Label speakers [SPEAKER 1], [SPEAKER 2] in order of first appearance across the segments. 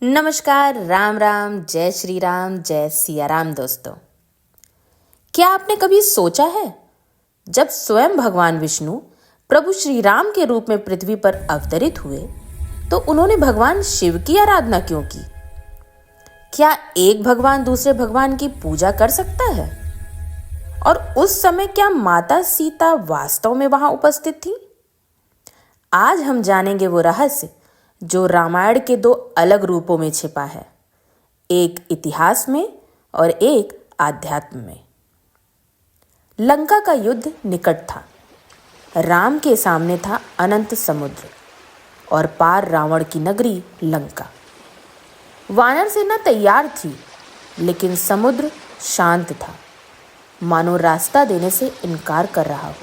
[SPEAKER 1] नमस्कार, राम राम, जय श्री राम, जय सिया राम। दोस्तों, क्या आपने कभी सोचा है जब स्वयं भगवान विष्णु प्रभु श्री राम के रूप में पृथ्वी पर अवतरित हुए तो उन्होंने भगवान शिव की आराधना क्यों की? क्या एक भगवान दूसरे भगवान की पूजा कर सकता है? और उस समय क्या माता सीता वास्तव में वहां उपस्थित थी? आज हम जानेंगे वो रहस्य जो रामायण के दो अलग रूपों में छिपा है, एक इतिहास में और एक आध्यात्म में। लंका का युद्ध निकट था। राम के सामने था अनंत समुद्र और पार रावण की नगरी लंका। वानर सेना तैयार थी, लेकिन समुद्र शांत था, मानो रास्ता देने से इनकार कर रहा हो।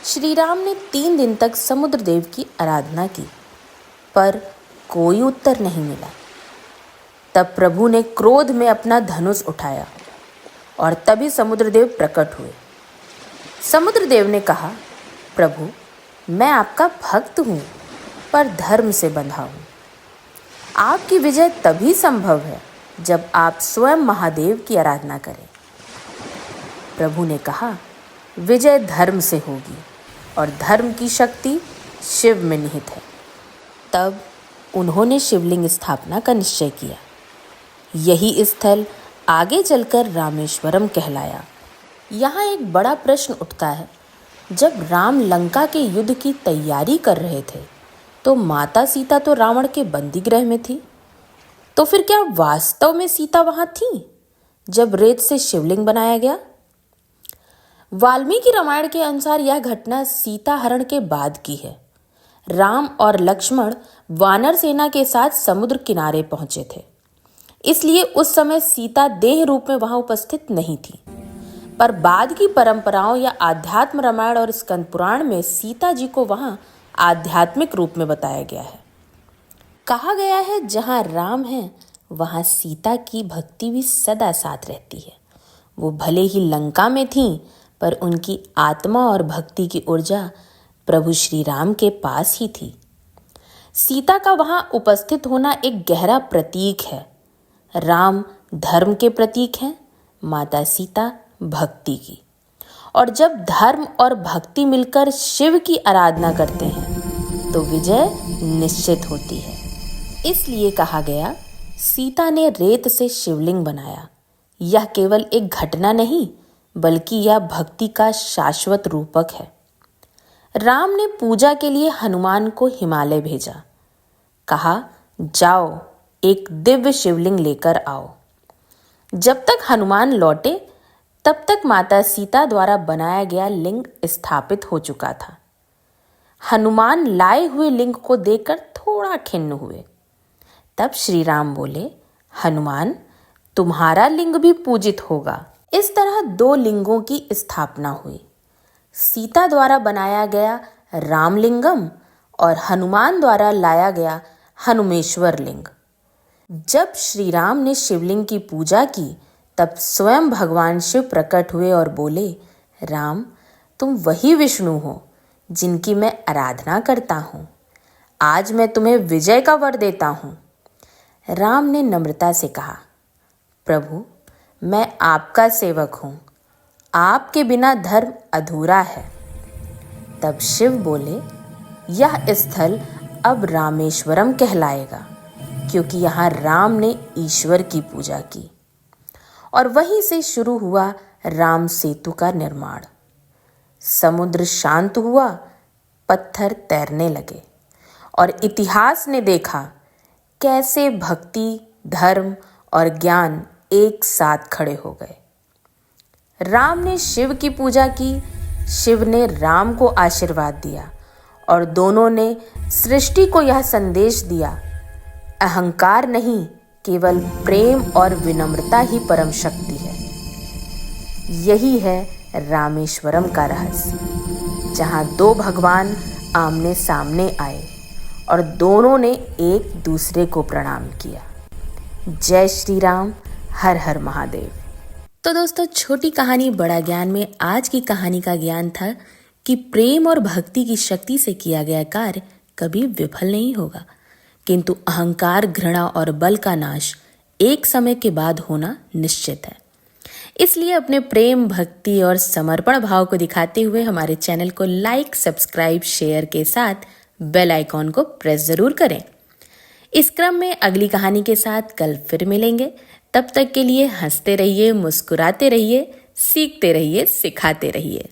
[SPEAKER 1] श्री राम ने 3 दिन तक समुद्र देव की आराधना की, पर कोई उत्तर नहीं मिला। तब प्रभु ने क्रोध में अपना धनुष उठाया और तभी समुद्रदेव प्रकट हुए। समुद्रदेव ने कहा, प्रभु, मैं आपका भक्त हूँ, पर धर्म से बंधा हूँ। आपकी विजय तभी संभव है जब आप स्वयं महादेव की आराधना करें। प्रभु ने कहा, विजय धर्म से होगी और धर्म की शक्ति शिव में निहित है। तब उन्होंने शिवलिंग स्थापना का निश्चय किया। यही स्थल आगे चलकर रामेश्वरम कहलाया। यहाँ एक बड़ा प्रश्न उठता है, जब राम लंका के युद्ध की तैयारी कर रहे थे तो माता सीता तो रावण के बंदी गृह में थी, तो फिर क्या वास्तव में सीता वहां थी जब रेत से शिवलिंग बनाया गया? वाल्मीकि रामायण के अनुसार यह घटना सीता हरण के बाद की है। राम और लक्ष्मण वानर सेना के साथ समुद्र किनारे पहुंचे थे, इसलिए उस समय सीता देह रूप में वहां उपस्थित नहीं थी। पर बाद की परंपराओं या आध्यात्म रामायण और स्कंद पुराण में सीता जी को वहां आध्यात्मिक रूप में बताया गया है। कहा गया है, जहां राम है वहां सीता की भक्ति भी सदा साथ रहती है। वो भले ही लंका में थीं, पर उनकी आत्मा और भक्ति की ऊर्जा प्रभु श्री राम के पास ही थी। सीता का वहां उपस्थित होना एक गहरा प्रतीक है। राम धर्म के प्रतीक हैं, माता सीता भक्ति की। और जब धर्म और भक्ति मिलकर शिव की आराधना करते हैं तो विजय निश्चित होती है। इसलिए कहा गया, सीता ने रेत से शिवलिंग बनाया। यह केवल एक घटना नहीं, बल्कि यह भक्ति का शाश्वत रूपक है। राम ने पूजा के लिए हनुमान को हिमालय भेजा। कहा, जाओ एक दिव्य शिवलिंग लेकर आओ। जब तक हनुमान लौटे तब तक माता सीता द्वारा बनाया गया लिंग स्थापित हो चुका था। हनुमान लाए हुए लिंग को देखकर थोड़ा खिन्न हुए। तब श्री राम बोले, हनुमान, तुम्हारा लिंग भी पूजित होगा। इस तरह 2 लिंगों की स्थापना हुई। सीता द्वारा बनाया गया रामलिंगम और हनुमान द्वारा लाया गया हनुमेश्वर लिंग। जब श्री राम ने शिवलिंग की पूजा की तब स्वयं भगवान शिव प्रकट हुए और बोले, राम, तुम वही विष्णु हो जिनकी मैं आराधना करता हूँ। आज मैं तुम्हें विजय का वर देता हूँ। राम ने नम्रता से कहा, प्रभु, मैं आपका सेवक हूँ, आपके बिना धर्म अधूरा है। तब शिव बोले, यह स्थल अब रामेश्वरम कहलाएगा, क्योंकि यहाँ राम ने ईश्वर की पूजा की। और वहीं से शुरू हुआ राम सेतु का निर्माण। समुद्र शांत हुआ, पत्थर तैरने लगे और इतिहास ने देखा कैसे भक्ति, धर्म और ज्ञान एक साथ खड़े हो गए। राम ने शिव की पूजा की, शिव ने राम को आशीर्वाद दिया और दोनों ने सृष्टि को यह संदेश दिया, अहंकार नहीं, केवल प्रेम और विनम्रता ही परम शक्ति है। यही है रामेश्वरम का रहस्य, जहाँ 2 भगवान आमने सामने आए और दोनों ने एक दूसरे को प्रणाम किया। जय श्री राम, हर हर महादेव। तो दोस्तों, छोटी कहानी बड़ा ज्ञान में आज की कहानी का ज्ञान था कि प्रेम और भक्ति की शक्ति से किया गया कार्य कभी विफल नहीं होगा। किंतु अहंकार, घृणा और बल का नाश एक समय के बाद होना निश्चित है। इसलिए अपने प्रेम, भक्ति और समर्पण भाव को दिखाते हुए हमारे चैनल को लाइक, सब्सक्राइब, शेयर के साथ बेल आइकॉन को प्रेस जरूर करें। इस क्रम में अगली कहानी के साथ कल फिर मिलेंगे। तब तक के लिए हंसते रहिए, मुस्कुराते रहिए, सीखते रहिए, सिखाते रहिए।